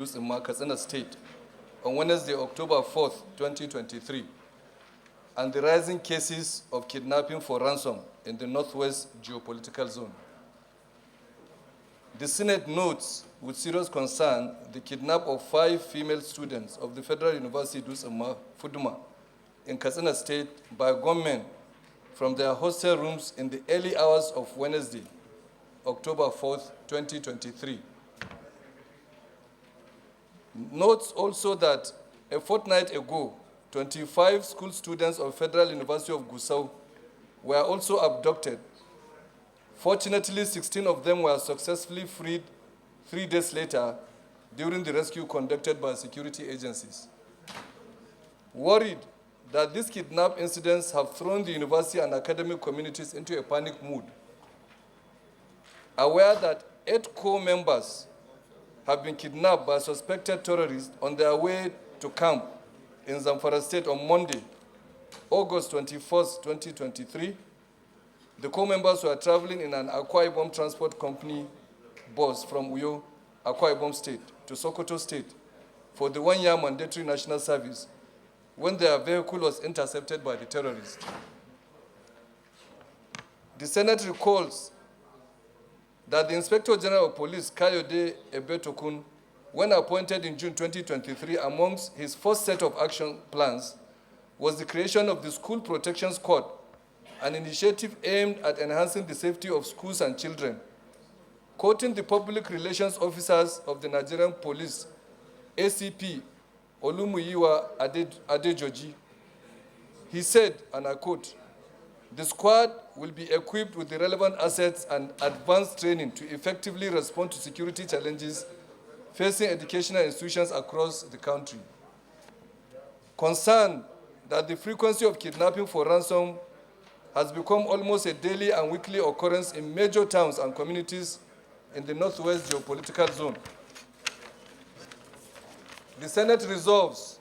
in Katsina State on Wednesday, October 4th, 2023, and the rising cases of kidnapping for ransom in the Northwest geopolitical zone. The Senate notes with serious concern the kidnap of 5 female students of the Federal University Fuduma in Katsina State by gunmen from their hostel rooms in the early hours of Wednesday, October 4th, 2023. Notes also that a fortnight ago, 25 school students of Federal University of Gusau were also abducted. Fortunately, 16 of them were successfully freed 3 days later during the rescue conducted by security agencies. Worried that these kidnap incidents have thrown the university and academic communities into a panic mood, aware that 8 core members have been kidnapped by suspected terrorists on their way to camp in Zamfara State on Monday, August 21st, 2023. The core members were traveling in an Akwa Ibom transport company bus from Uyo, Akwa Ibom State, to Sokoto State for the 1-year mandatory national service when their vehicle was intercepted by the terrorists. The Senate recalls that the Inspector General of Police, Kayode Ebetokun, when appointed in June 2023, amongst his first set of action plans was the creation of the School Protection Squad, an initiative aimed at enhancing the safety of schools and children. Quoting the public relations officers of the Nigerian Police, ACP Olumuyiwa Adejoji, he said, and I quote, "The squad will be equipped with the relevant assets and advanced training to effectively respond to security challenges facing educational institutions across the country." Concerned that the frequency of kidnapping for ransom has become almost a daily and weekly occurrence in major towns and communities in the Northwest geopolitical zone, the Senate resolves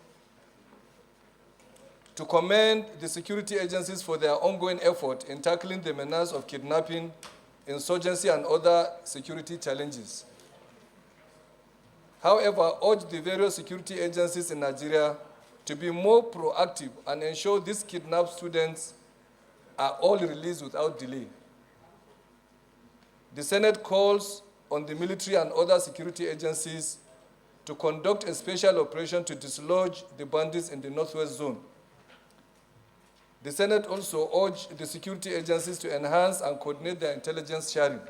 to commend the security agencies for their ongoing effort in tackling the menace of kidnapping, insurgency, and other security challenges. However, urge the various security agencies in Nigeria to be more proactive and ensure these kidnapped students are all released without delay. The Senate calls on the military and other security agencies to conduct a special operation to dislodge the bandits in the Northwest Zone. The Senate also urged the security agencies to enhance and coordinate their intelligence sharing.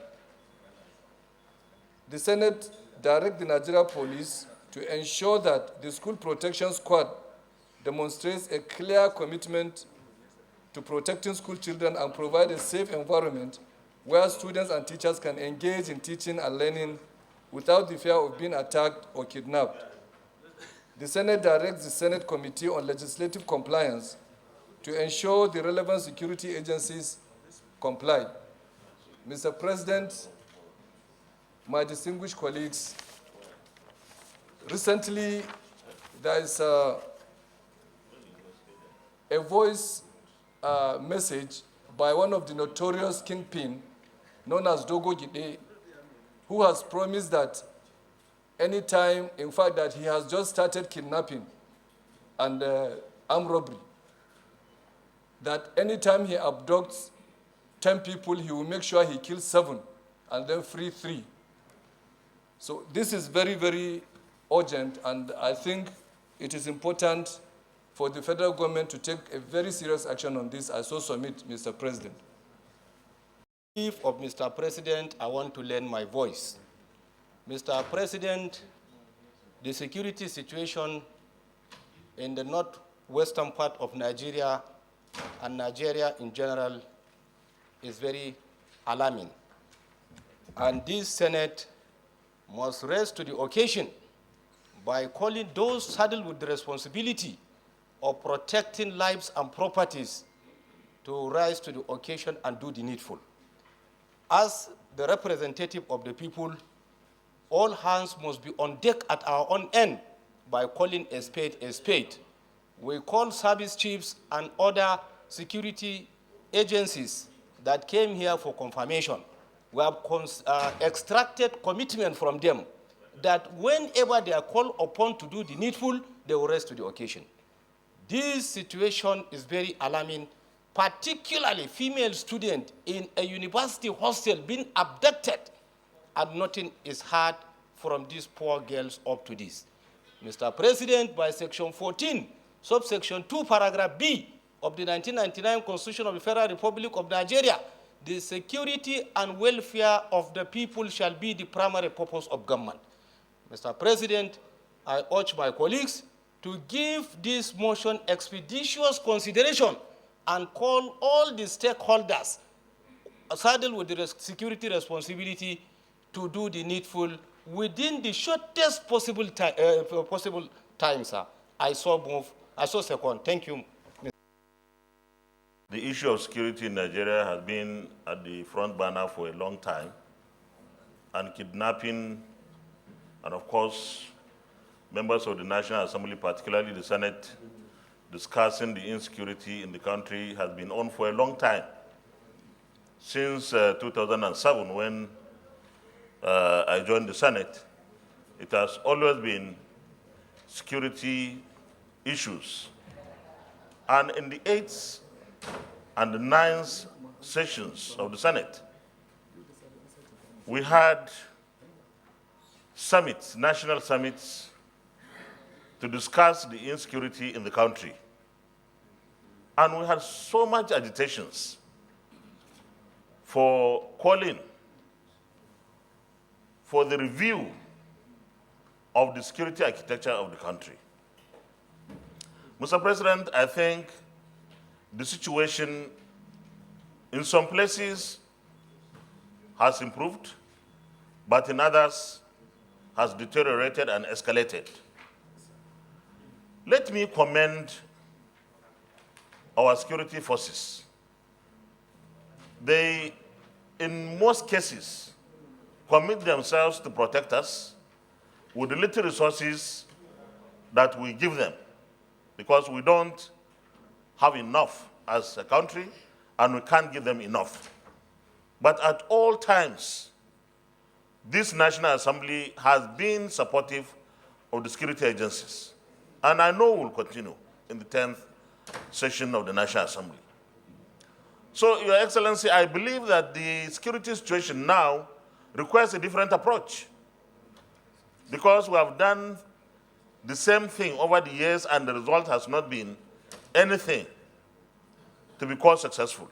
The Senate directs the Nigeria Police to ensure that the School Protection Squad demonstrates a clear commitment to protecting school children and provide a safe environment where students and teachers can engage in teaching and learning without the fear of being attacked or kidnapped. The Senate directs the Senate Committee on Legislative Compliance to ensure the relevant security agencies comply. Mr. President, my distinguished colleagues, recently there is a voice message by one of the notorious kingpin known as Dogo Gide, who has promised that anytime, in fact, that he has just started kidnapping and armed robbery, that anytime he abducts 10 people, he will make sure he kills 7 and then free 3. So this is very, very urgent, and I think it is important for the federal government to take a very serious action on this. I so submit, Mr. President. Chief of Mr. President, I want to lend my voice. Mr. President, the security situation in the northwestern part of Nigeria and Nigeria in general is very alarming. And this Senate must rise to the occasion by calling those saddled with the responsibility of protecting lives and properties to rise to the occasion and do the needful. As the representative of the people, all hands must be on deck at our own end by calling a spade a spade. We call service chiefs and other security agencies that came here for confirmation. We have extracted commitment from them that whenever they are called upon to do the needful, they will rise to the occasion. This situation is very alarming, particularly female students in a university hostel being abducted, and nothing is heard from these poor girls up to this. Mr. President, by Section 14, subsection 2, paragraph B of the 1999 Constitution of the Federal Republic of Nigeria, the security and welfare of the people shall be the primary purpose of government. Mr. President, I urge my colleagues to give this motion expeditious consideration and call all the stakeholders saddled with the security responsibility to do the needful within the shortest possible time, sir. I so second. Thank you. The issue of security in Nigeria has been at the front burner for a long time, and kidnapping, and of course, members of the National Assembly, particularly the Senate, discussing the insecurity in the country has been on for a long time. Since 2007, when I joined the Senate, it has always been security issues. And in the 8th and the 9th sessions of the Senate, we had summits, national summits, to discuss the insecurity in the country. And we had so much agitations for calling for the review of the security architecture of the country. Mr. President, I think the situation in some places has improved, but in others has deteriorated and escalated. Let me commend our security forces. They, in most cases, commit themselves to protect us with the little resources that we give them, because we don't have enough as a country and we can't give them enough. But at all times, this National Assembly has been supportive of the security agencies, and I know will continue in the 10th session of the National Assembly. So, Your Excellency, I believe that the security situation now requires a different approach, because we have done the same thing over the years and the result has not been anything to be called successful.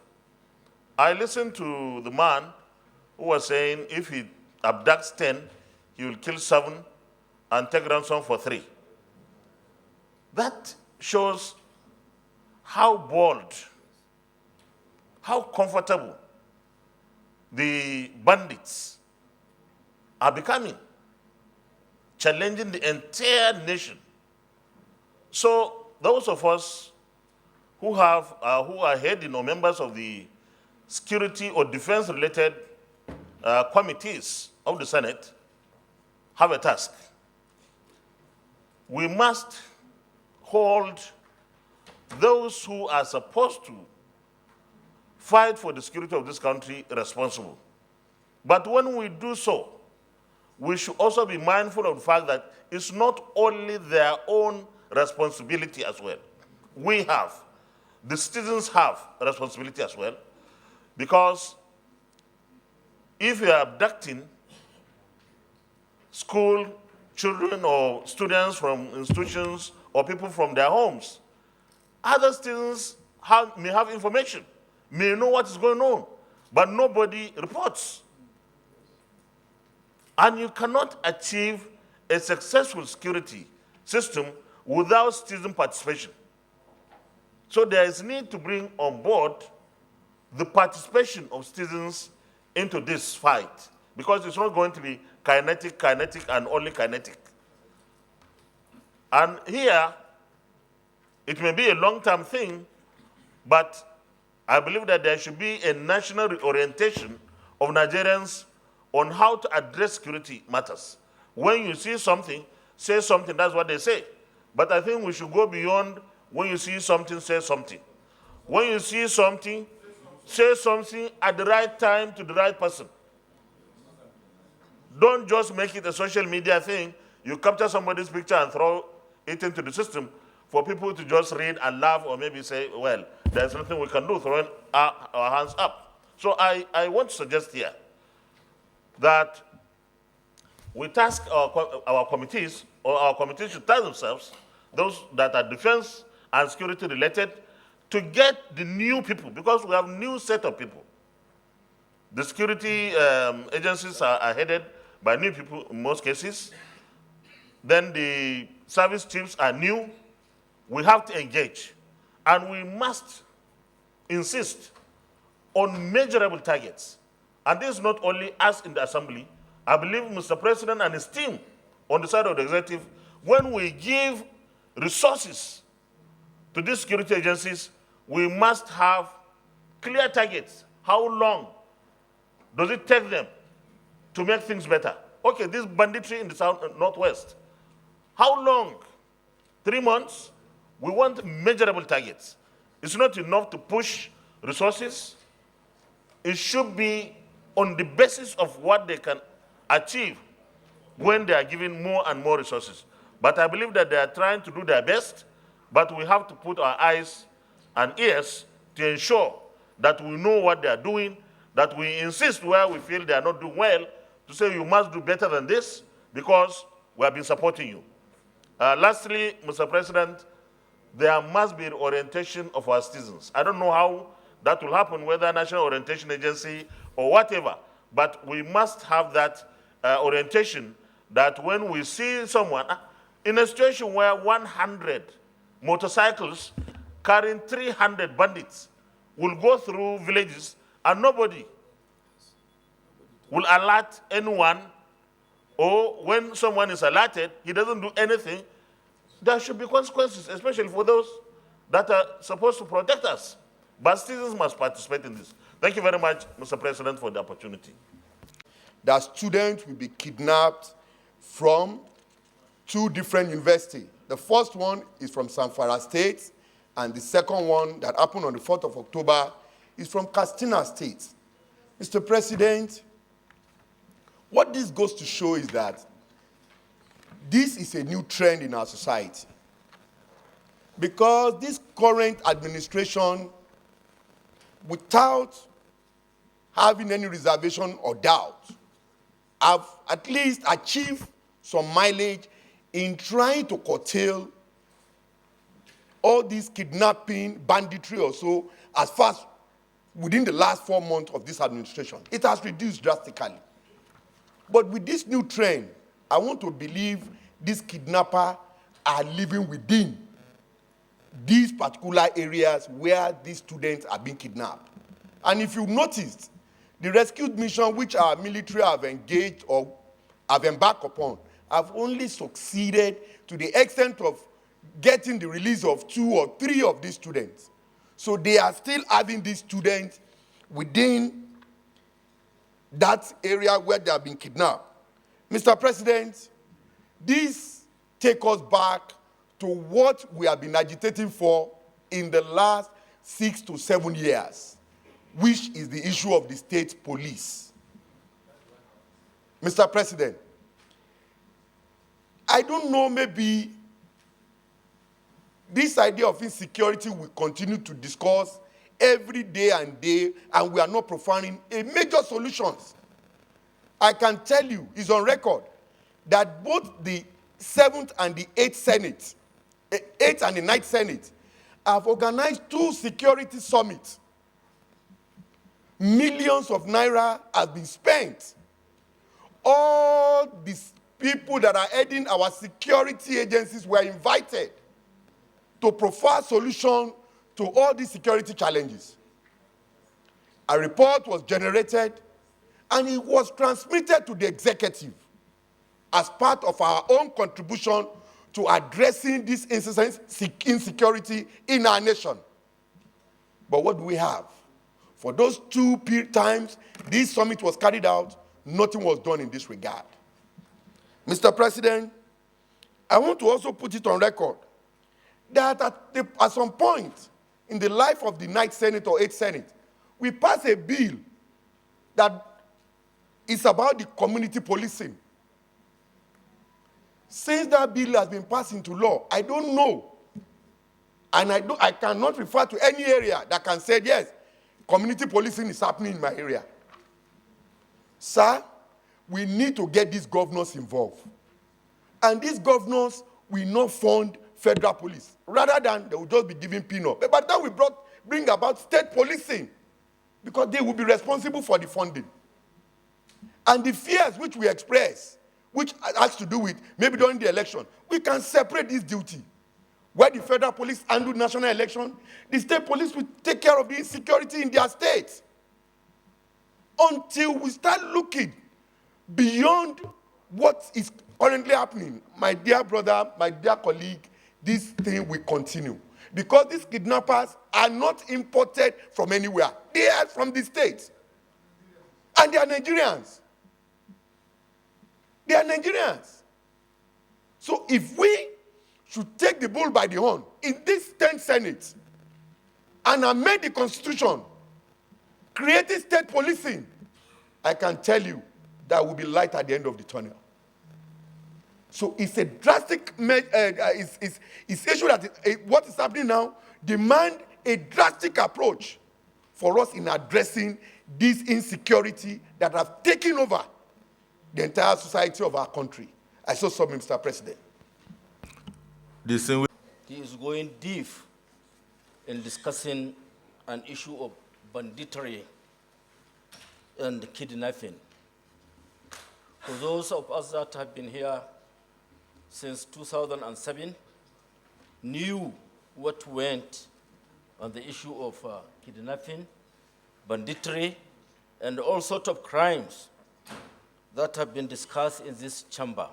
I listened to the man who was saying if he abducts 10, he will kill 7 and take ransom for 3. That shows how bold, how comfortable the bandits are becoming, challenging the entire nation. So those of us who are heading or members of the security or defense-related committees of the Senate have a task. We must hold those who are supposed to fight for the security of this country responsible. But when we do so, we should also be mindful of the fact that it's not only their own responsibility as well. We have, the citizens have a responsibility as well, because if you are abducting school children or students from institutions or people from their homes, other citizens may have information, may know what is going on, but nobody reports. And you cannot achieve a successful security system without citizen participation. So there is need to bring on board the participation of citizens into this fight, because it's not going to be kinetic, and only kinetic. And here, it may be a long-term thing, but I believe that there should be a national reorientation of Nigerians on how to address security matters. When you see something, say something, that's what they say. But I think we should go beyond when you see something, say something. When you see something, say something at the right time to the right person. Don't just make it a social media thing. You capture somebody's picture and throw it into the system for people to just read and laugh or maybe say, well, there's nothing we can do, throwing our hands up. So I want to suggest here that we task our committees, or our committees should task themselves, those that are defense and security related, to get the new people, because we have new set of people. The security agencies are headed by new people in most cases. Then the service chiefs are new. We have to engage. And we must insist on measurable targets. And this is not only us in the assembly. I believe Mr. President and his team on the side of the executive, when we give resources to these security agencies, we must have clear targets. How long does it take them to make things better? Okay, this banditry in the northwest. How long? 3 months? We want measurable targets. It's not enough to push resources. It should be on the basis of what they can achieve when they are given more and more resources. But I believe that they are trying to do their best, but we have to put our eyes and ears to ensure that we know what they are doing, that we insist where we feel they are not doing well, to say you must do better than this because we have been supporting you. Lastly, Mr. President, there must be orientation of our citizens. I don't know how that will happen, whether National Orientation Agency or whatever, but we must have that orientation that when we see someone, in a situation where 100 motorcycles carrying 300 bandits will go through villages and nobody will alert anyone, or when someone is alerted, he doesn't do anything, there should be consequences, especially for those that are supposed to protect us. But citizens must participate in this. Thank you very much, Mr. President, for the opportunity. That students will be kidnapped from 2 different universities. The first one is from Zamfara State, and the second one that happened on the 4th of October is from Katsina State. Mr. President, what this goes to show is that this is a new trend in our society. Because this current administration, without having any reservation or doubt, have at least achieved some mileage in trying to curtail all this kidnapping, banditry or so, as fast within the last 4 months of this administration. It has reduced drastically. But with this new trend, I want to believe these kidnappers are living within these particular areas where these students are being kidnapped. And if you noticed, the rescue mission which our military have engaged or have embarked upon have only succeeded to the extent of getting the release of 2 or 3 of these students. So they are still having these students within that area where they have been kidnapped. Mr. President, this takes us back to what we have been agitating for in the last 6 to 7 years, which is the issue of the state police. Mr. President, I don't know, maybe this idea of insecurity will continue to discuss every day and day, and we are not providing a major solutions. I can tell you, it's on record, that both the 7th and the 8th Senate, 8th and the 9th Senate, have organized 2 security summits. Millions of naira have been spent. All these people that are heading our security agencies were invited to provide solutions to all these security challenges. A report was generated and it was transmitted to the executive as part of our own contribution to addressing this insecurity in our nation. But what do we have? For those 2 times this summit was carried out, nothing was done in this regard. Mr. President, I want to also put it on record that at some point in the life of the 9th Senate or 8th Senate, we passed a bill that is about the community policing. Since that bill has been passed into law, I don't know. And I cannot refer to any area that can say, yes, community policing is happening in my area. Sir, we need to get these governors involved. And these governors will not fund federal police. Rather than they will just be giving peanuts. But by the time we bring about state policing, because they will be responsible for the funding. And the fears which we express, which has to do with maybe during the election, we can separate this duty. Where the federal police handle national election, the state police will take care of the insecurity in their states. Until we start looking beyond what is currently happening, my dear brother, my dear colleague, this thing will continue. Because these kidnappers are not imported from anywhere. They are from the states. And they are Nigerians. They are Nigerians. So if we should take the bull by the horn in this 10th Senate and amend the Constitution, creating state policing, I can tell you that will be light at the end of the tunnel. So it's a drastic, it's issue that what is happening now demand a drastic approach for us in addressing this insecurity that have taken over the entire society of our country. I so submit, Mr. President. He is going deep in discussing an issue of banditry and kidnapping. For those of us that have been here since 2007, knew what went on the issue of kidnapping, banditry, and all sorts of crimes that have been discussed in this chamber.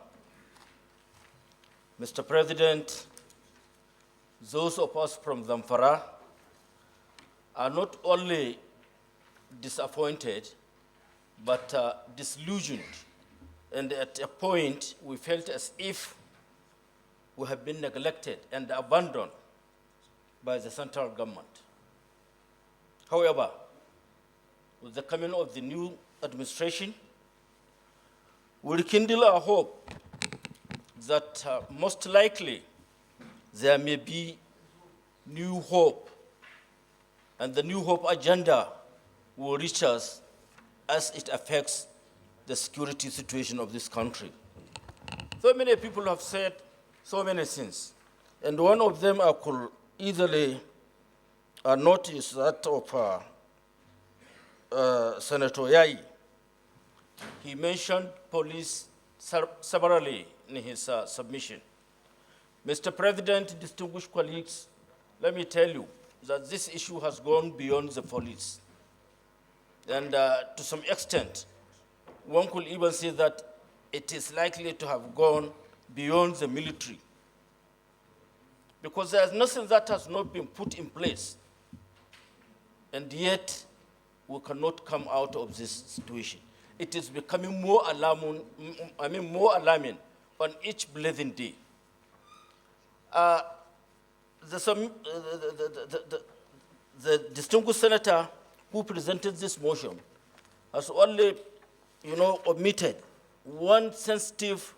Mr. President, those of us from Zamfara are not only disappointed, but disillusioned. And at a point, we felt as if we have been neglected and abandoned by the central government. However, with the coming of the new administration, we rekindle our hope that most likely there may be new hope, and the new hope agenda will reach us as it affects the security situation of this country. So many people have said so many things, and one of them I could easily notice that of Senator Yai. He mentioned police severally in his submission. Mr. President, distinguished colleagues, let me tell you that this issue has gone beyond the police. And to some extent, one could even say that it is likely to have gone beyond the military. Because there's nothing that has not been put in place. And yet, we cannot come out of this situation. It is becoming more alarming, more alarming on each blessing day. The distinguished senator who presented this motion has only, omitted one sensitive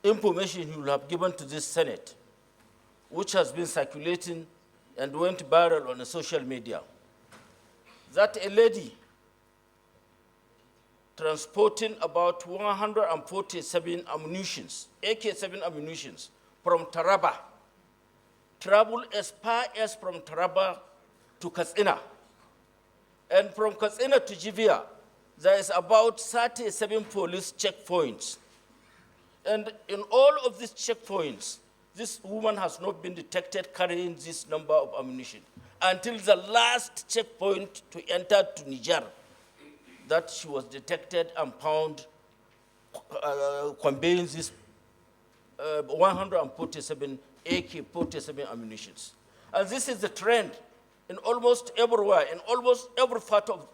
information he will have given to this Senate, which has been circulating and went viral on the social media, that a lady transporting about 147 ammunitions, AK-7 ammunitions, from Taraba, traveled as far as from Taraba to Katsina. And from Katsina to Jivia, there is about 37 police checkpoints. And in all of these checkpoints, this woman has not been detected carrying this number of ammunition until the last checkpoint to enter to Niger, that she was detected and found conveying this 147 AK-47 ammunitions. And this is the trend in almost everywhere, in almost every part of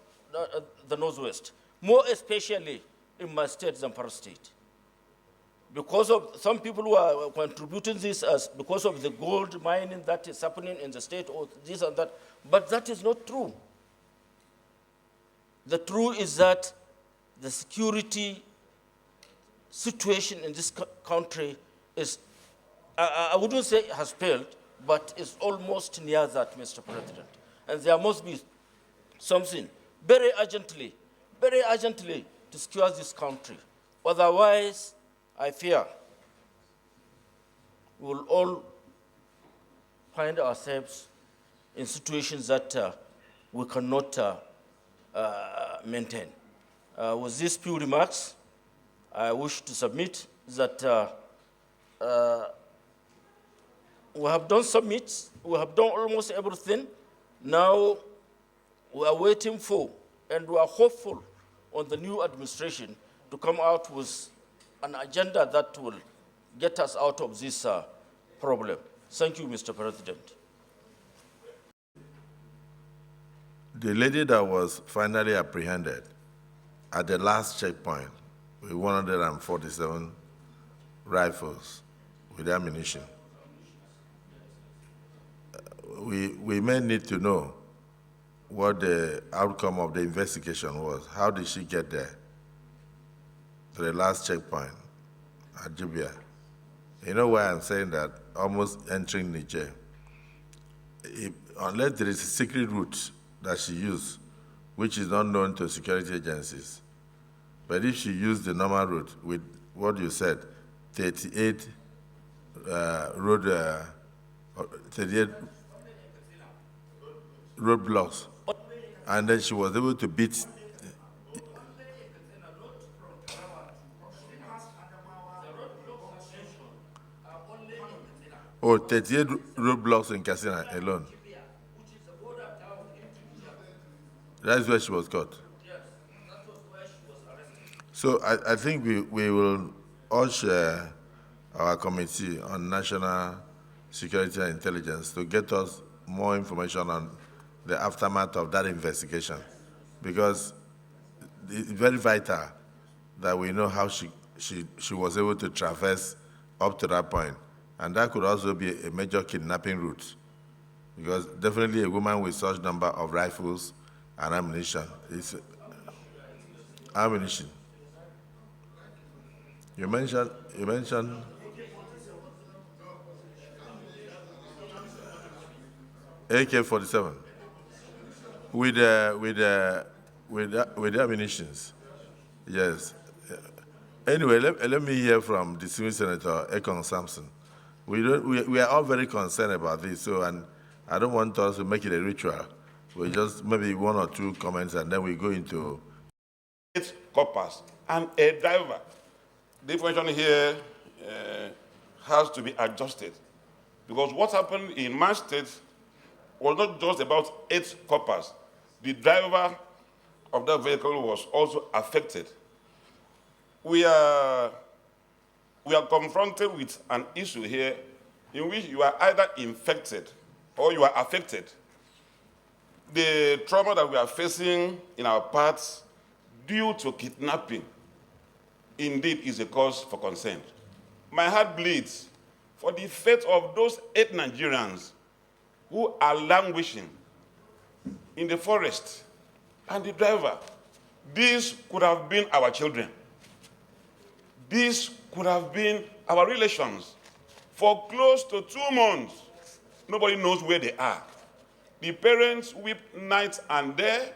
the Northwest, more especially in my state, Zamfara State. Because of some people who are contributing this as because of the gold mining that is happening in the state, or this and that, but that is not true. The truth is that the security situation in this country is, I wouldn't say it has failed, but it's almost near that, Mr. President. And there must be something very urgently to secure this country. Otherwise, I fear we will all find ourselves in situations that we cannot maintain. With these few remarks, I wish to submit that we have done summits, we have done almost everything. Now we are waiting for, and we are hopeful on the new administration to come out with an agenda that will get us out of this problem. Thank you, Mr. President. The lady that was finally apprehended at the last checkpoint with 147 rifles with ammunition. We may need to know what the outcome of the investigation was. How did she get there to the last checkpoint at Jubia? You know why I'm saying that? Almost entering Niger. Unless there is a secret route that she used, which is not known to security agencies. But if she used the normal route with what you said, 38 roadblocks, and then she was able to beat. Oh, 38 roadblocks in Katsina alone. That's where she was caught. Yes, that was where she was arrested. So I think we will urge our Committee on National Security and Intelligence to get us more information on the aftermath of that investigation, because it's very vital that we know how she was able to traverse up to that point. And that could also be a major kidnapping route, because definitely a woman with such number of rifles and ammunition is ammunition. You mentioned AK-47 with the ammunitions. Yes. Anyway, let me hear from distinguished Senator Ekong Sampson. We are all very concerned about this, so, and I don't want us to make it a ritual. We just maybe one or two comments, and then we go into 8 coppers and a driver. The information here has to be adjusted, because what happened in my state was not just about 8 coppers. The driver of that vehicle was also affected. We are confronted with an issue here in which you are either infected or you are affected. The trauma that we are facing in our parts due to kidnapping indeed is a cause for concern. My heart bleeds for the fate of those 8 Nigerians who are languishing in the forest, and the driver. These could have been our children. These could have been our relations. For close to 2 months, nobody knows where they are. The parents weep night and day.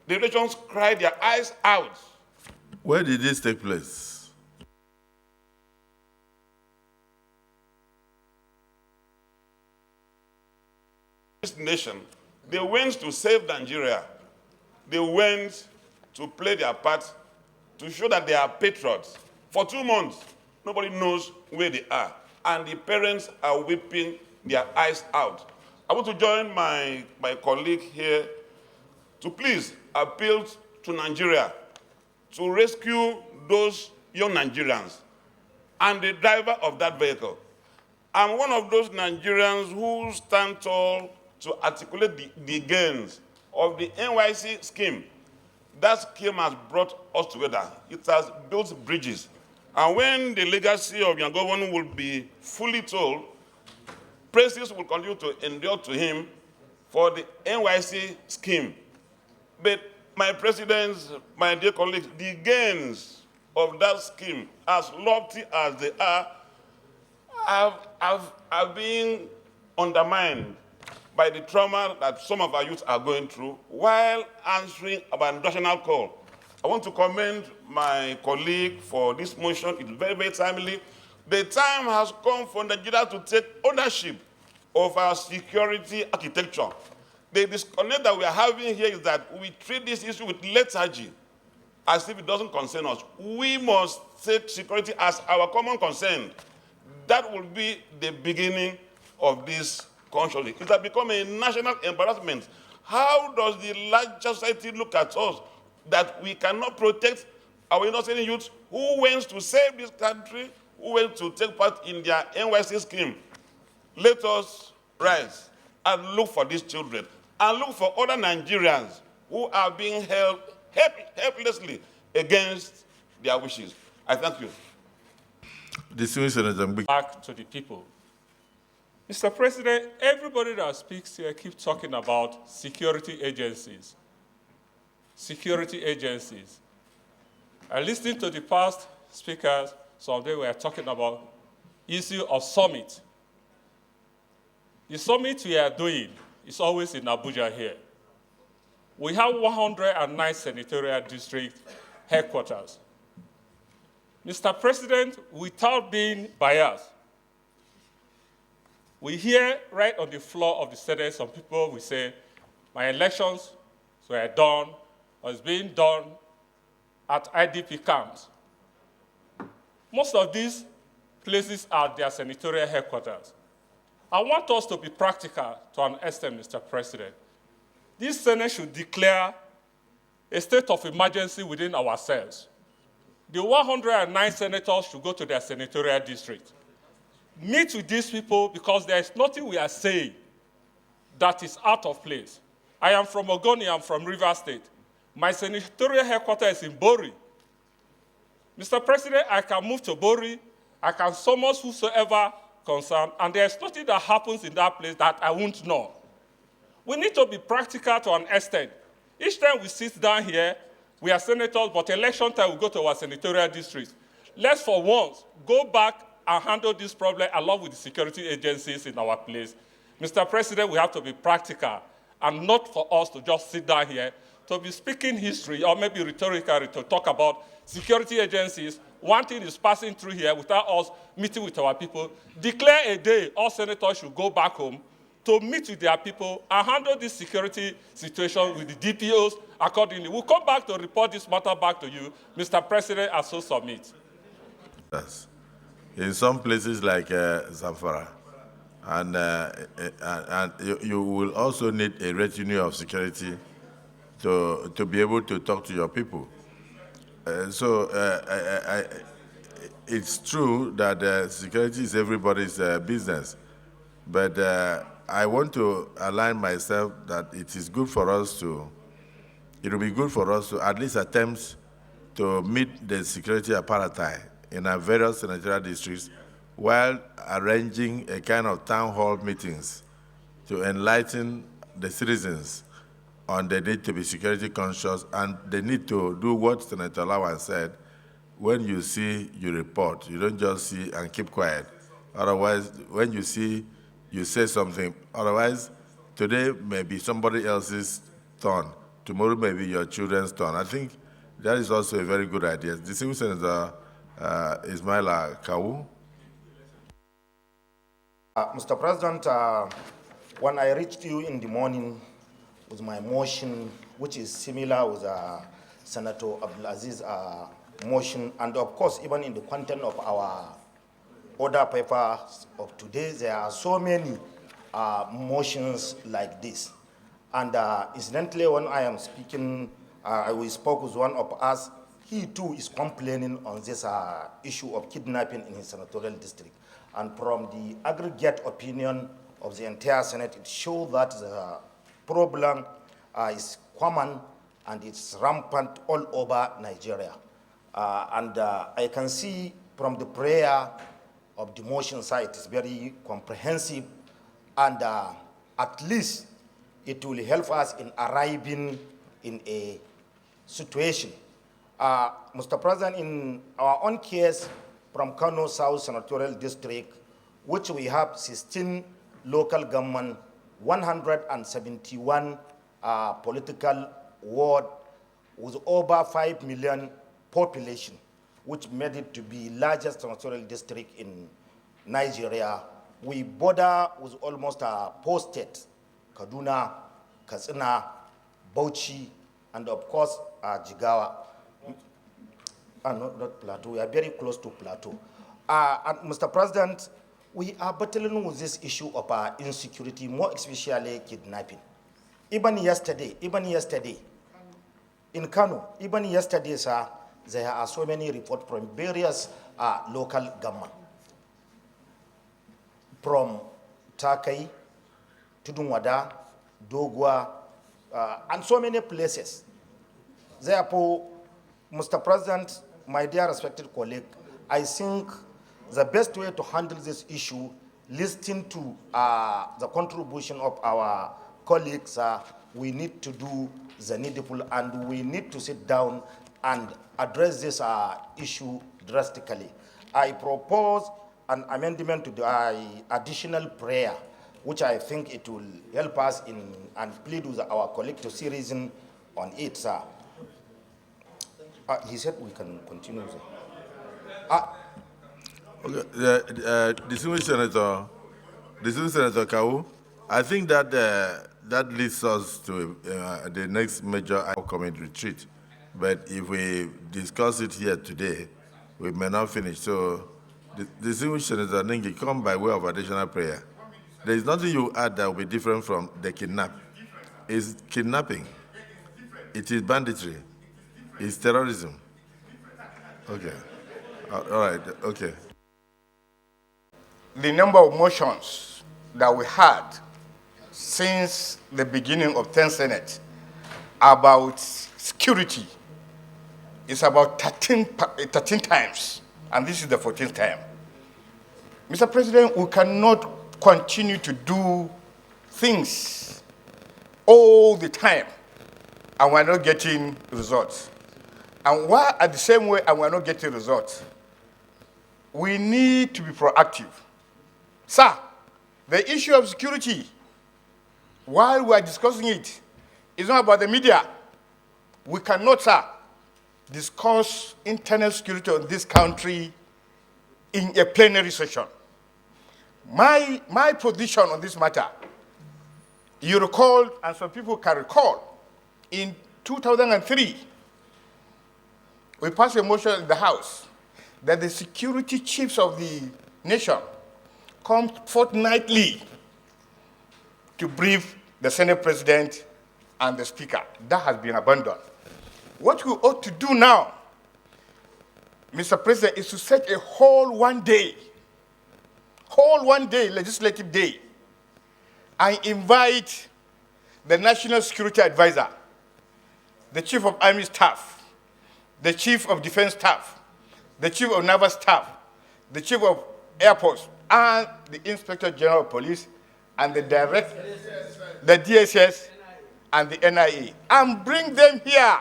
The relations cry their eyes out. Where did this take place? This nation, they went to save Nigeria. They went to play their part to show that they are patriots. For 2 months, nobody knows where they are, and the parents are weeping their eyes out. I want to join my colleague here to please appeal to Nigeria to rescue those young Nigerians and the driver of that vehicle. I'm one of those Nigerians who stand tall to articulate the gains of the NYC scheme. That scheme has brought us together. It has built bridges. And when the legacy of your government will be fully told, praises will continue to endure to him for the NYC scheme. But my presidents, my dear colleagues, the gains of that scheme, as lofty as they are, have been undermined by the trauma that some of our youth are going through while answering our national call. I want to commend my colleague for this motion. It's very, very timely. The time has come for Nigeria to take ownership of our security architecture. The disconnect that we are having here is that we treat this issue with lethargy, as if it doesn't concern us. We must take security as our common concern. That will be the beginning of this consciousness. It has become a national embarrassment. How does the larger society look at us that we cannot protect our innocent youth who went to save this country, who went to take part in their NYC scheme? Let us rise and look for these children and look for other Nigerians who are being held helplessly against their wishes. I thank you. Back to the people. Mr. President, everybody that speaks here keeps talking about security agencies. Security agencies. I listened to the past speakers, some of them were talking about issue of summit. The summit we are doing is always in Abuja here. We have 109 senatorial district headquarters. Mr. President, without being biased, we hear right on the floor of the Senate, some people will say, my elections were done, or it's being done at IDP camps. Most of these places are their senatorial headquarters. I want us to be practical to an extent, Mr. President. This Senate should declare a state of emergency within ourselves. The 109 senators should go to their senatorial district. Meet with these people because there is nothing we are saying that is out of place. I am from Ogoni, I'm from Rivers State. My senatorial headquarters is in Bori. Mr. President, I can move to Bori, I can summon whosoever concerned, and there's nothing that happens in that place that I won't know. We need to be practical to an extent. Each time we sit down here, we are senators, but election time we go to our senatorial districts. Let's for once go back and handle this problem along with the security agencies in our place. Mr. President, we have to be practical and not for us to just sit down here to be speaking history or maybe rhetorically to talk about security agencies. One thing is passing through here without us meeting with our people. Declare a day all senators should go back home to meet with their people and handle this security situation with the DPOs accordingly. We'll come back to report this matter back to you, Mr. President, as so submit. Yes. In some places like Zamfara, and you will also need a retinue of security to be able to talk to your people. It's true that security is everybody's business, but I want to align myself that it is good for us to, it will be good for us to at least attempt to meet the security apparatus in our various senatorial districts while arranging a kind of town hall meetings to enlighten the citizens on the need to be security conscious and the need to do what Senator Lawan said. When you see, you report. You don't just see and keep quiet. Otherwise, when you see, you say something. Otherwise, today may be somebody else's turn. Tomorrow may be your children's turn. I think that is also a very good idea. The Civil Senator Ismaila Kawu. Mr. President, when I reached you in the morning with my motion, which is similar with Senator Abdulaziz's motion, and of course, even in the content of our order papers of today, there are so many motions like this. And incidentally, when I am speaking, we spoke with one of us, he too is complaining on this issue of kidnapping in his senatorial district. And from the aggregate opinion of the entire Senate, it shows that the problem is common and it's rampant all over Nigeria. I can see from the prayer of the motion side, it's very comprehensive, and at least it will help us in arriving in a situation. Mr. President, in our own case from Kano South Senatorial District, which we have 16 local government, 171 political ward with over 5 million population, which made it to be largest senatorial district in Nigeria. We border with almost 4 states, Kaduna, Katsina, Bauchi, and of course, Jigawa. Not Plateau, we are very close to Plateau. And Mr. President, we are battling with this issue of insecurity, more especially kidnapping. Even yesterday, in Kano, even yesterday, sir, there are so many reports from various local government, from Takai, Tudunwada, Dogwa, and so many places. Therefore, Mr. President, my dear respected colleague, I think the best way to handle this issue, listening to the contribution of our colleagues, we need to do the needful, and we need to sit down and address this issue drastically. I propose an amendment to the additional prayer, which I think it will help us in and plead with our colleague to see reason on it, sir. He said we can continue, sir. Okay, distinguished Senator Kawu, I think that that leads us to the next major upcoming retreat. But if we discuss it here today, we may not finish. So, distinguished Senator Ningi, come by way of additional prayer. There is nothing you add that will be different from the kidnap. It's kidnapping. It is banditry. It's terrorism. Okay. All right. Okay. The number of motions that we had since the beginning of 10th Senate about security is about 13 times, and this is the 14th time. Mr. President, we cannot continue to do things all the time and we're not getting results. And why at the same way and we're not getting results? We need to be proactive. Sir, the issue of security, while we are discussing it, is not about the media. We cannot, sir, discuss internal security of this country in a plenary session. My position on this matter, you recall, and some people can recall, in 2003, we passed a motion in the House that the security chiefs of the nation come fortnightly to brief the Senate President and the Speaker. That has been abandoned. What we ought to do now, Mr. President, is to set a whole one day legislative day, and invite the National Security Advisor, the Chief of Army Staff, the Chief of Defense Staff, the Chief of Naval Staff, the Chief of Air Force, and the Inspector General of Police, and the DSS, and the NIA, and bring them here.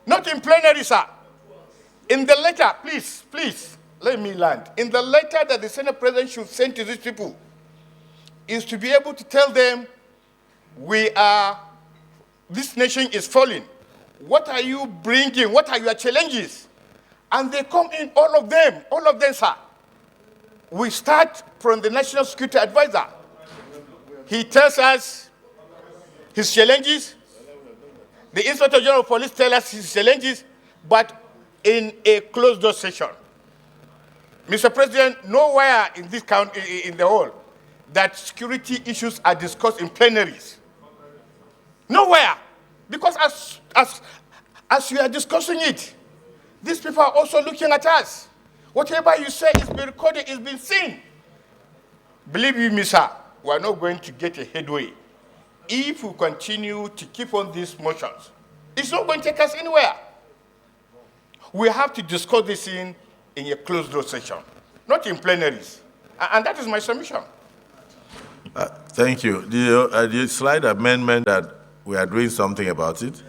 Not in plenary, sir. In the letter, please, let me land. In the letter that the Senate President should send to these people is to be able to tell them, this nation is falling. What are you bringing? What are your challenges? And they come in, all of them, sir. We start from the National Security Advisor. He tells us his challenges. The Inspector General of Police tells us his challenges, but in a closed-door session. Mr. President, nowhere in this country, in the whole, that security issues are discussed in plenaries. Nowhere. Because as we are discussing it, these people are also looking at us. Whatever you say is being recorded, is being seen. Believe me, sir, we are not going to get a headway if we continue to keep on these motions. It's not going to take us anywhere. We have to discuss this in a closed-door session, not in plenaries. And that is my submission. Thank you. The slide amendment that we are doing something about it?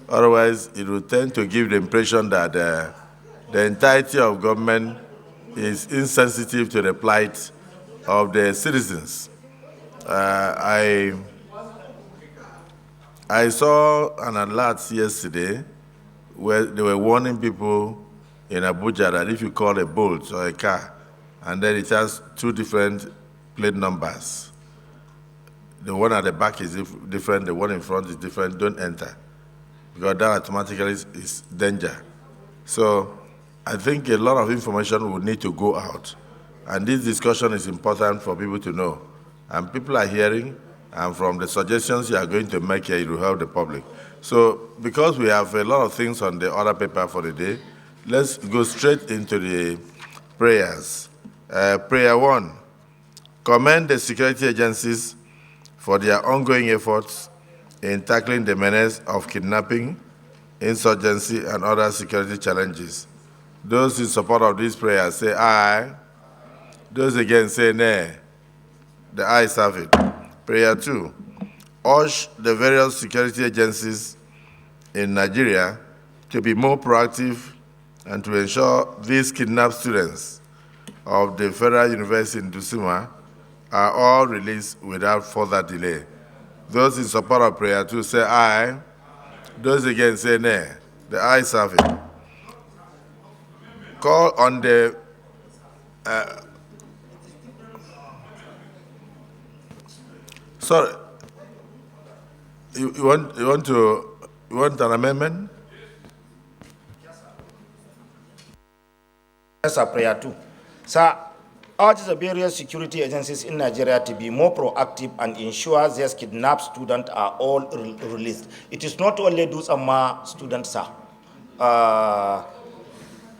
Otherwise, it will tend to give the impression that the entirety of government is insensitive to the plight of the citizens. I saw an alert yesterday where they were warning people in Abuja that if you call a Bolt or a car, and then it has two different plate numbers, the one at the back is different, the one in front is different, don't enter, because that automatically is danger. So I think a lot of information will need to go out, and this discussion is important for people to know. And people are hearing, and from the suggestions you are going to make here, it will help the public. So because we have a lot of things on the order paper for the day, let's go straight into the prayers. Prayer 1, commend the security agencies for their ongoing efforts in tackling the menace of kidnapping, insurgency, and other security challenges. Those in support of this prayer say aye. Those against say nay. The ayes have it. Prayer 2, urge the various security agencies in Nigeria to be more proactive and to ensure these kidnapped students of the Federal University in Dusima are all released without further delay. Those in support of prayer 2 say aye. Those against say nay. The ayes have it. Call on the sorry. You want an amendment? Yes, sir, prayer 2. Sir, urge the various security agencies in Nigeria to be more proactive and ensure these kidnapped students are all released. It is not only those students, sir.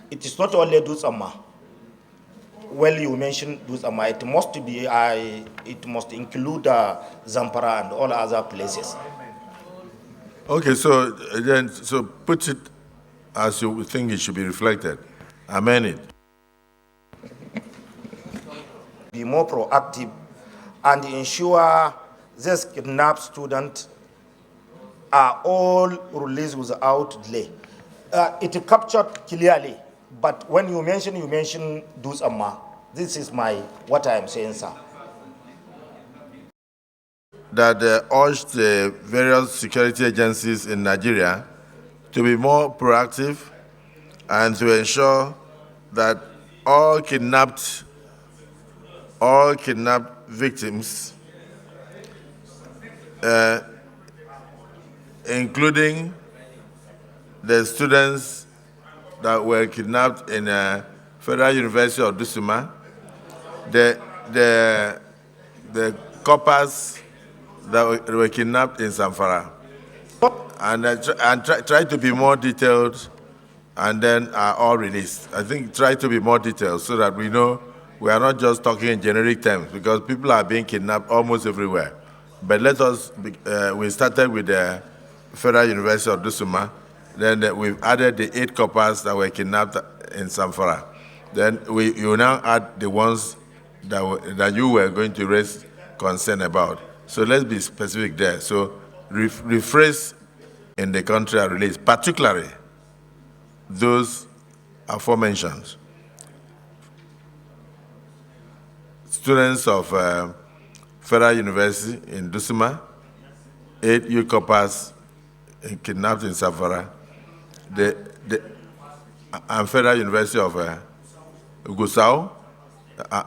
It is not only those Well, you mentioned those it must be it must include Zamfara and all other places. Okay, so then put it as you think it should be reflected. Amend it. Be more proactive and ensure these kidnapped students are all released without delay. It captured clearly, but when you mention those This is what I am saying, sir. That urge the various security agencies in Nigeria to be more proactive and to ensure that all kidnapped victims, including the students that were kidnapped in Federal University of Dusima, the coppers that were kidnapped in Zamfara, and try to be more detailed, and then are all released. I think try to be more detailed so that we know we are not just talking in generic terms, because people are being kidnapped almost everywhere. But let us, we started with the Federal University of Dusima, then we've added the 8 coppers that were kidnapped in Zamfara. Then you now add the ones that you were going to raise concern about. So let's be specific there. So rephrase in the country are released, particularly those aforementioned. Students of Federal University in Dusima, 8 youth coppers kidnapped in Zamfara, and Federal University of Gusau,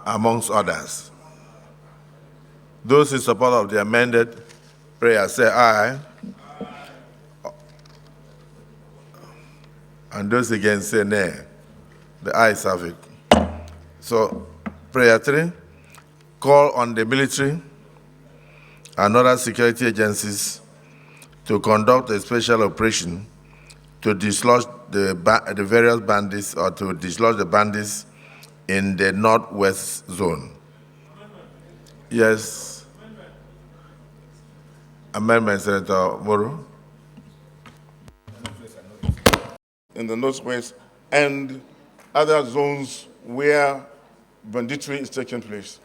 amongst others. Those in support of the amended prayer say aye. And those against say nay. The ayes have it. So, prayer 3, call on the military and other security agencies to conduct a special operation to dislodge the various bandits, or to dislodge the bandits in the northwest zone. Yes. Amendment, Senator Moro. In the northwest and other zones where banditry is taking place.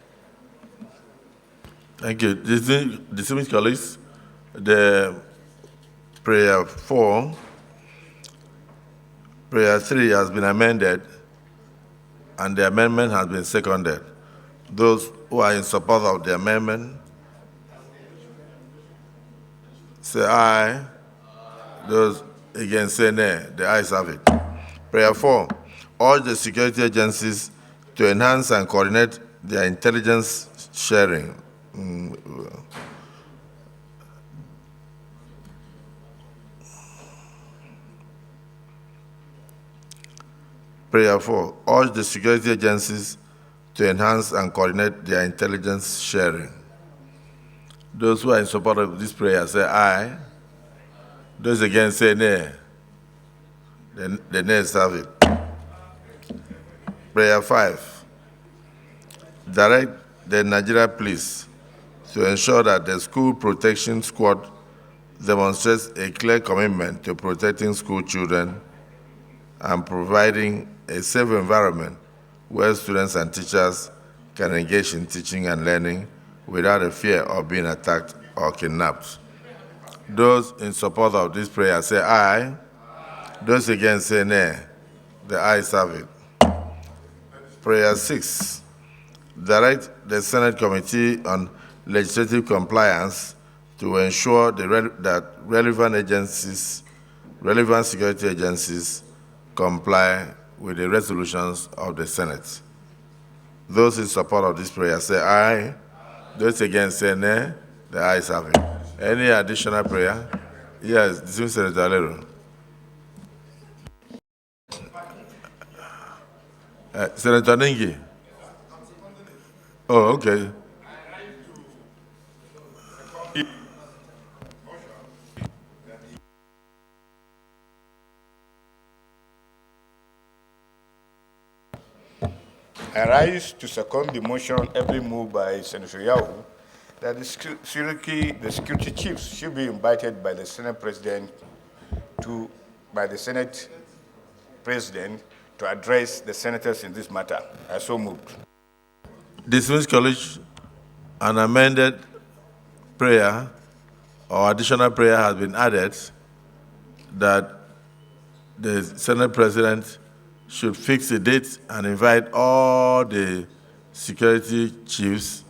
Thank you. Distinguished colleagues, the prayer 4 Prayer 3 has been amended, and the amendment has been seconded. Those who are in support of the amendment, say aye. Those against, say nay. The ayes have it. Prayer 4, urge the security agencies to enhance and coordinate their intelligence sharing. Prayer 4, urge the security agencies to enhance and coordinate their intelligence sharing. Those who are in support of this prayer say aye. Those against, say nay. The nays have it. Prayer 5, direct the Nigeria Police to ensure that the School Protection Squad demonstrates a clear commitment to protecting school children and providing a safe environment where students and teachers can engage in teaching and learning without a fear of being attacked or kidnapped. Those in support of this prayer say aye. Those against, say nay. The ayes have it. Prayer 6, direct the Senate Committee on Legislative Compliance to ensure that relevant security agencies comply with the resolutions of the Senate. Those in support of this prayer say aye. Those against, say nay. The ayes have it. Any additional prayer? Yes, Senator Alero. Senator Ningi. Oh, okay. I rise to second the motion every moved by Senator Yahoo that the security chiefs should be invited by the Senate President to address the senators in this matter. I so moved. Dismissed College, an amended prayer or additional prayer has been added that the Senate President should fix a date and invite all the security chiefs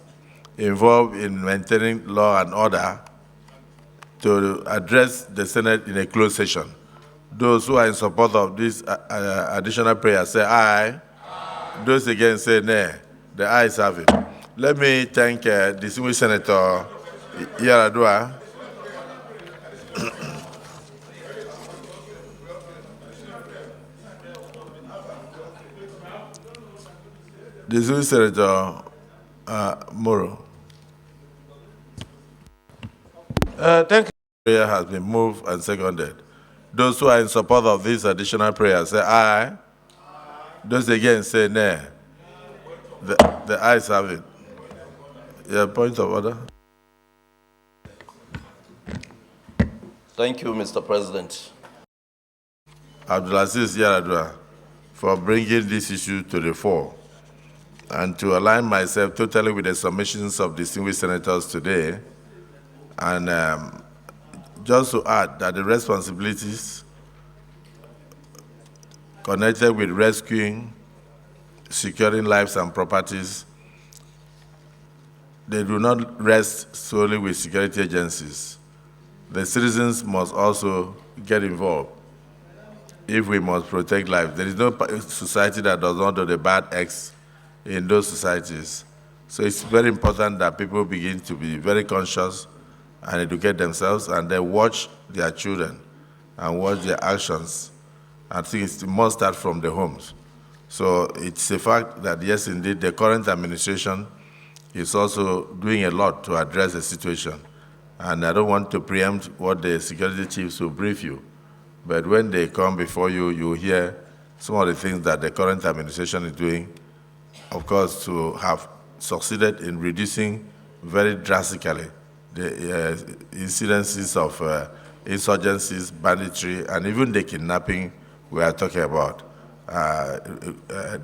involved in maintaining law and order to address the Senate in a closed session. Those who are in support of this additional prayer say aye. Those against say nay. The ayes have it. Let me thank distinguished Senator Yaradua. Distinguished Senator Moro. Thank you. Prayer has been moved and seconded. Those who are in support of this additional prayer say aye. Those against say nay. The ayes have it. Yeah, point of order. Thank you, Mr. President. Abdulaziz Yaradua, for bringing this issue to the fore and to align myself totally with the submissions of distinguished senators today. And just to add that the responsibilities connected with rescuing, securing lives and properties, they do not rest solely with security agencies. The citizens must also get involved if we must protect lives. There is no society that does not do the bad acts in those societies. So it's very important that people begin to be very conscious and educate themselves, and they watch their children and watch their actions. I think it must start from the homes. So it's a fact that, yes, indeed, the current administration is also doing a lot to address the situation. And I don't want to preempt what the security chiefs will brief you. But when they come before you, you hear some of the things that the current administration is doing, of course, to have succeeded in reducing very drastically the incidences of insurgencies, banditry, and even the kidnapping we are talking about.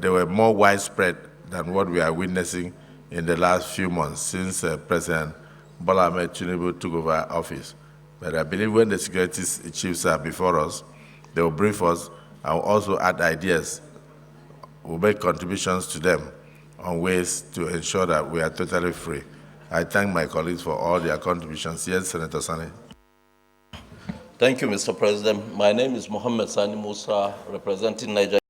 They were more widespread than what we are witnessing in the last few months since President Bola Ahmed Tinubu took over office. But I believe when the security chiefs are before us, they will brief us, and will also add ideas. We'll make contributions to them on ways to ensure that we are totally free. I thank my colleagues for all their contributions. Yes, Senator Sani. Thank you, Mr. President. My name is Mohammed Sani Musa, representing Nigeria.